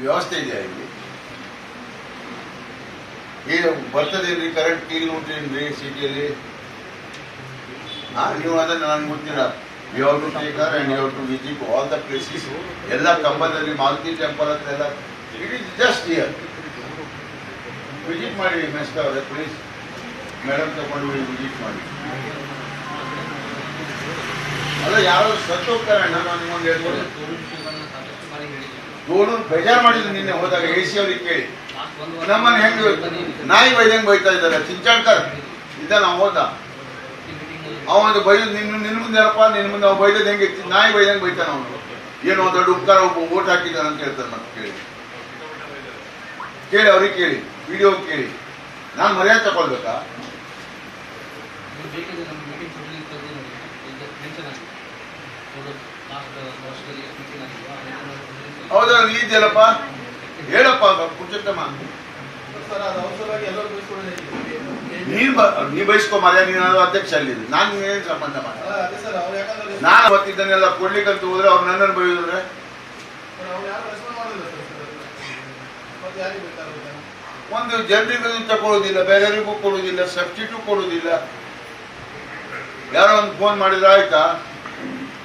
ವ್ಯವಸ್ಥೆ ಇದೆಯಾ ಇಲ್ಲಿ? ಈಗ ಬರ್ತದೇನ್ರಿ ಕರೆಂಟ್ ಕೀಲ್ ನೋಡ್ತೇನ್ರಿ ಸಿಟಿಯಲ್ಲಿ? ನೀವು ಅದನ್ನು ನನಗೆ ಗೊತ್ತಿಲ್ಲ. You have to take her and you have to visit all the places. ಎಲ್ಲ ಕಂಬದಲ್ಲಿ ಮಾರುತಿ ಟೆಂಪಲ್ ಹತ್ರ ಎಲ್ಲ it is just here. Visit ಮಾಡಿ ಮೆಸ್ಕ ಅವರೇ ಪ್ಲೀಸ್. ಮೇಡಮ್ ತಗೊಂಡು ವಿಸಿಟ್ ಮಾಡಿ. ಅಲ್ಲ ಯಾರು ಸತ್ತೋಗ್ತಾರೆ ನಾನು ನಿಮ್ಮೊಂದು ಹೇಳ್ಬೋದು. ನೋಡು ಬೇಜಾರು ಮಾಡಿದ್ರು ನಿನ್ನೆ ಹೋದಾಗ AC ಅವ್ರಿಗೆ ಕೇಳಿ. ನಮ್ಮನ್ನ ಹೆಂಗ್ ನಾಯಿ ಬೈದಂಗೆ ಬೈತಾ ಇದ್ದಾರೆ. ಚಿಂಚಾಡ್ಕರ್ ಇದ್ದ ನಾವು ಹೋದ ಅವನು ಬೈದ್ ನಿನ್ನ ಮುಂದೆ ಅಲ್ಲಪ್ಪ, ನಿನ್ನ ಮುಂದೆ ಅವ್ ಬೈದದ್ ಹೆಂಗೆ ನಾಯಿ ಬೈದಂಗೆ ಬೈತಾನ ಅವನು. ಏನೋ ದೊಡ್ಡ ಉಪಕಾರ ಒಬ್ಬ ಓಟ್ ಹಾಕಿದ್ದಾನ ಅಂತ ಹೇಳ್ತಾರೆ. ಮತ್ತೆ ಕೇಳಿ ಅವ್ರಿಗೆ ಕೇಳಿ, ವಿಡಿಯೋ ಕೇಳಿ. ನಾನು ಮರ್ಯಾದೆ ತಗೊಳ್ಬೇಕಾ? ಹೌದಾ ಇದೆಯಲ್ಲಪ್ಪ, ಹೇಳಪ್ಪ ಪುರುಷೋತ್ತಮ. ನೀ ಬಯಸ್ಕೊ ಮರ್ಯಾದ, ನೀನು ಅಧ್ಯಕ್ಷ ಅಲ್ಲಿ. ನಾನು ಏನ್ ಸಂಬಂಧ ಮಾಡ? ನಾನು ಅವತ್ತಿದ್ದನ್ನೆಲ್ಲ ಕೊಡ್ಲಿಕ್ಕಂತ ಹೋದ್ರೆ ಅವ್ರು ನನ್ನನ್ನು ಬೈದ್ರೆ ಒಂದು ಜನರಿಗೂ ತಗೊಳ್ಳೋದಿಲ್ಲ, ಬೇರೆಯವರಿಗೂ ಕೊಡೋದಿಲ್ಲ, ಸಬ್ಸಿಡಿ ಕೊಡೋದಿಲ್ಲ. ಯಾರೋ ಒಂದು ಫೋನ್ ಮಾಡಿದ್ರೆ ಆಯ್ತಾ